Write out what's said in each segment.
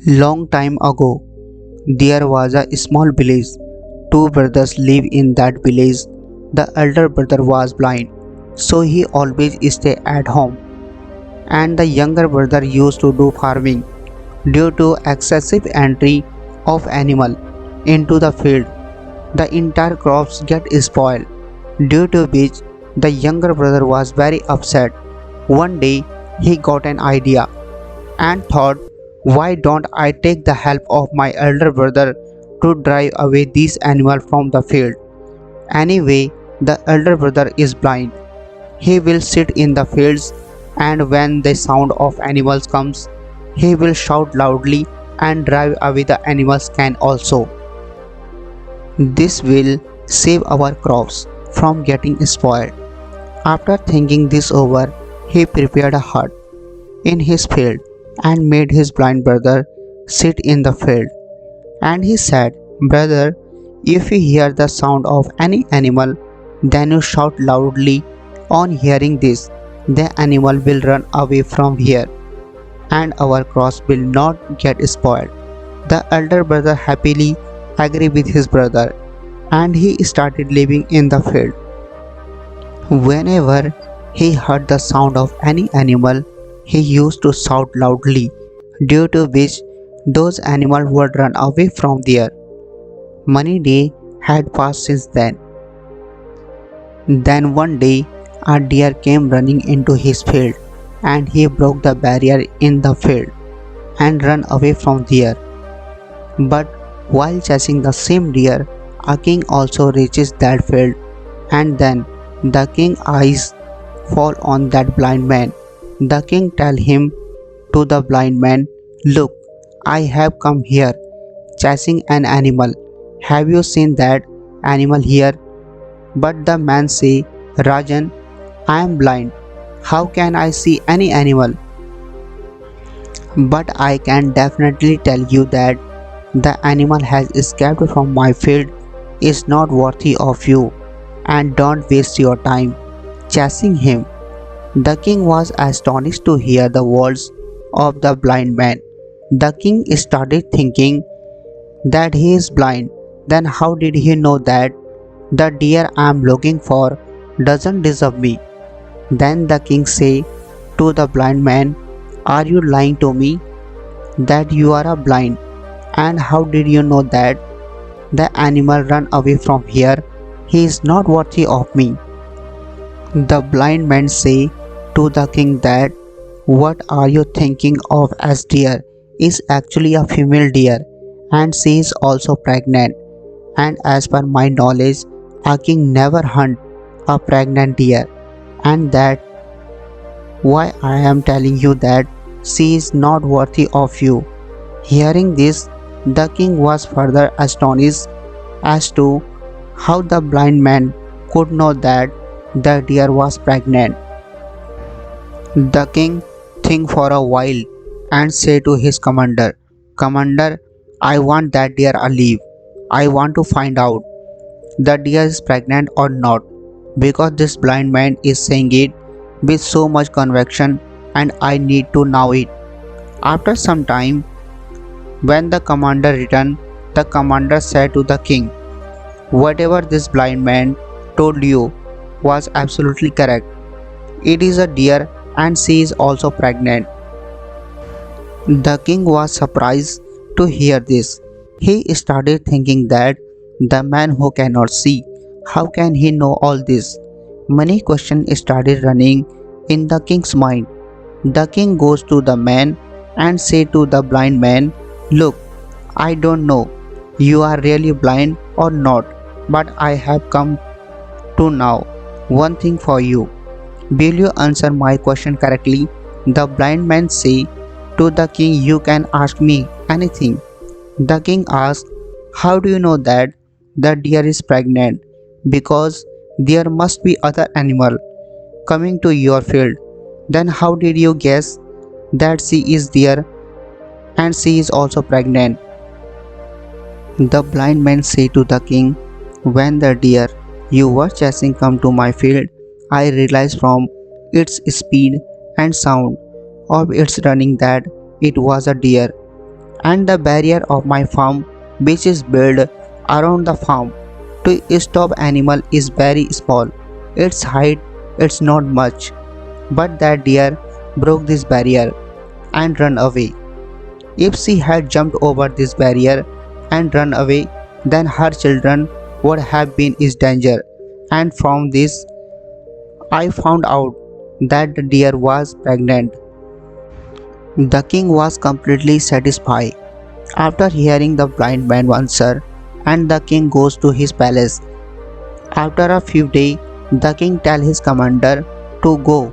Long time ago, there was a small village. Two brothers live in that village. The elder brother was blind, so he always stayed at home, and the younger brother used to do farming. Due to excessive entry of animal into the field, the entire crops get spoiled, due to which the younger brother was very upset. One day, he got an idea and thought, why don't I take the help of my elder brother to drive away these animals from the field? Anyway, the elder brother is blind. He will sit in the fields, and when the sound of animals comes, he will shout loudly and drive away the animals can also. This will save our crops from getting spoiled. After thinking this over, he prepared a hut in his field and made his blind brother sit in the field. And he said, brother, if you hear the sound of any animal, then you shout loudly. On hearing this, the animal will run away from here, and our crops will not get spoiled. The elder brother happily agreed with his brother, and he started living in the field. Whenever he heard the sound of any animal, he used to shout loudly, due to which those animals would run away from there. Many days had passed since then. Then one day, a deer came running into his field, and he broke the barrier in the field and ran away from there. But while chasing the same deer, a king also reaches that field, and then the king's eyes fall on that blind man. The king tells him to the blind man, look, I have come here chasing an animal. Have you seen that animal here? But the man say, Rajan, I am blind. How can I see any animal? But I can definitely tell you that the animal has escaped from my field, is not worthy of you, and don't waste your time chasing him. The king was astonished to hear the words of the blind man. The king started thinking that he is blind. Then how did he know that the deer I am looking for doesn't deserve me? Then the king said to the blind man, are you lying to me that you are a blind? And how did you know that the animal ran away from here? He is not worthy of me. The blind man say to the king that what are you thinking of, as deer is actually a female deer, and she is also pregnant, and as per my knowledge, a king never hunt a pregnant deer, and that why I am telling you that she is not worthy of you. Hearing this, the king was further astonished as to how the blind man could know that the deer was pregnant. The king think for a while and say to his commander, Commander, I want that deer alive. I want to find out the deer is pregnant or not, because this blind man is saying it with so much conviction and I need to know it. After some time, when the commander returned, the commander said to the king, whatever this blind man told you was absolutely correct. It is a deer and she is also pregnant. The king was surprised to hear this. He started thinking that the man who cannot see, how can he know all this? Many questions started running in the king's mind. The king goes to the man and say to the blind man, look, I don't know you are really blind or not, but I have come to know one thing for you. Will you answer my question correctly? The blind man say to the king, you can ask me anything. The king asked, how do you know that the deer is pregnant? Because there must be other animal coming to your field. Then how did you guess that she is there and she is also pregnant? The blind man said to the king, when the deer you were chasing come to my field, I realized from its speed and sound of its running that it was a deer. and the barrier of my farm, which is built around the farm to stop animal, is very small. Its height is not much, but that deer broke this barrier and run away. If she had jumped over this barrier and run away, then her children would have been in danger. And from this, I found out that the deer was pregnant. The king was completely satisfied. After hearing the blind man's answer, and the king goes to his palace. After a few days, the king tells his commander to go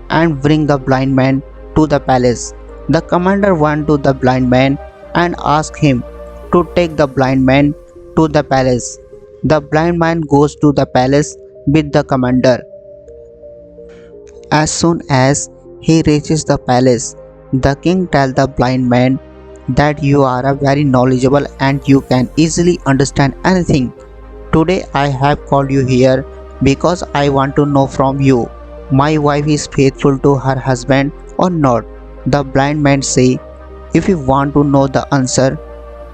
and bring the blind man to the palace. The commander went to the blind man and asked him to take the blind man to the palace. The blind man goes to the palace with the commander. As soon as he reaches the palace, the king tells the blind man that you are a very knowledgeable and you can easily understand anything. Today I have called you here because I want to know from you, my wife is faithful to her husband or not. The blind man say, if you want to know the answer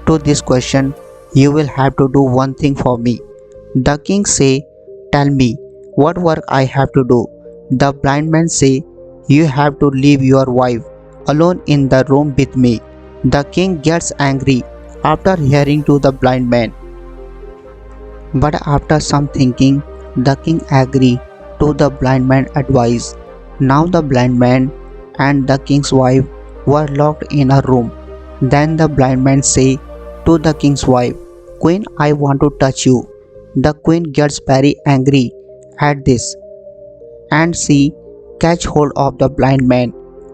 to this question, you will have to do one thing for me. The king say, tell me what work I have to do. The blind man say, you have to leave your wife alone in the room with me. The king gets angry after hearing to the blind man. But after some thinking, the king agreed to the blind man's advice. Now the blind man and the king's wife were locked in a room. Then the blind man say to the king's wife, Queen, I want to touch you. The queen gets very angry at this and she catch hold of the blind man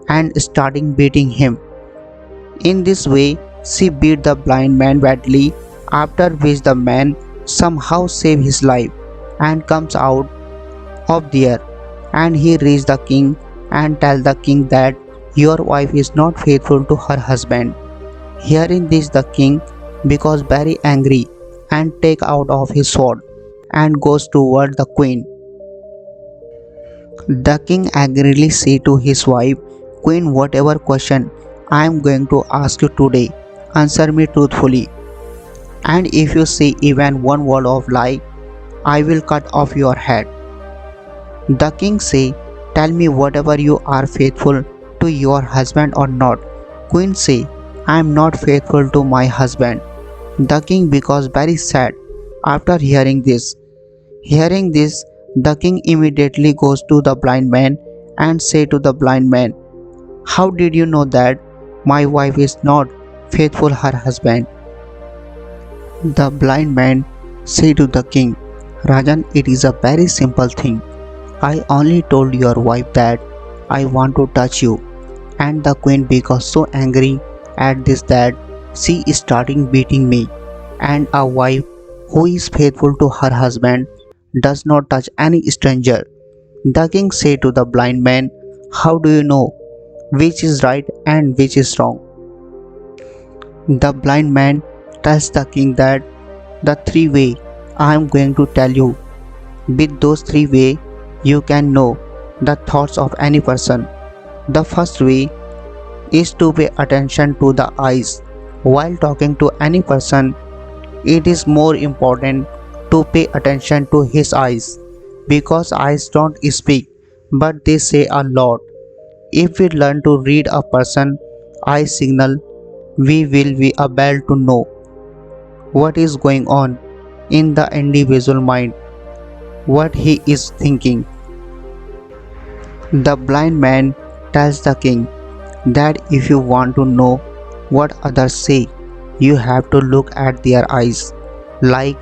and starting beating him. In this way, she beat the blind man badly, after which the man somehow save his life and comes out of there, and he reach the king and tell the king that your wife is not faithful to her husband. Hearing this, the king becomes very angry and take out of his sword and goes toward the queen. The king angrily say to his wife, Queen, whatever question I am going to ask you today, answer me truthfully. And if you say even one word of lie, I will cut off your head. The king say, tell me whatever you are faithful to your husband or not. Queen say, I am not faithful to my husband. The king becomes very sad after hearing this. Hearing this, the king immediately goes to the blind man and say to the blind man, how did you know that my wife is not faithful her husband? The blind man say to the king, Rajan, it is a very simple thing. I only told your wife that I want to touch you. And the queen becomes so angry at this that she is starting beating me. And a wife who is faithful to her husband does not touch any stranger. The king say to the blind man, how do you know which is right and which is wrong? The blind man tells the king that the three ways I am going to tell you. With those three ways, you can know the thoughts of any person. The first way is to pay attention to the eyes. While talking to any person, it is more important to pay attention to his eyes, because eyes don't speak but they say a lot. If we learn to read a person's eye signal, we will be able to know what is going on in the individual mind, what he is thinking. The blind man tells the king that if you want to know what others say, you have to look at their eyes, like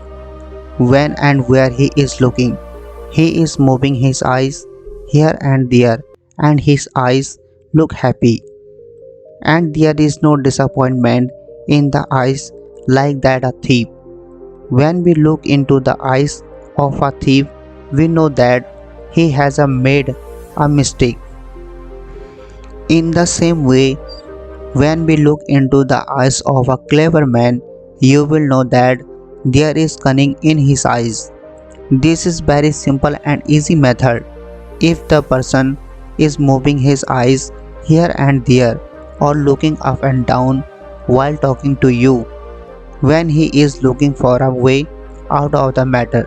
when and where he is looking. He is moving his eyes here and there, and his eyes look happy. And there is no disappointment in the eyes like that a thief. When we look into the eyes of a thief, we know that he has made a mistake. In the same way, when we look into the eyes of a clever man, you will know that there is cunning in his eyes. This is very simple and easy method. If the person is moving his eyes here and there or looking up and down while talking to you when he is looking for a way out of the matter.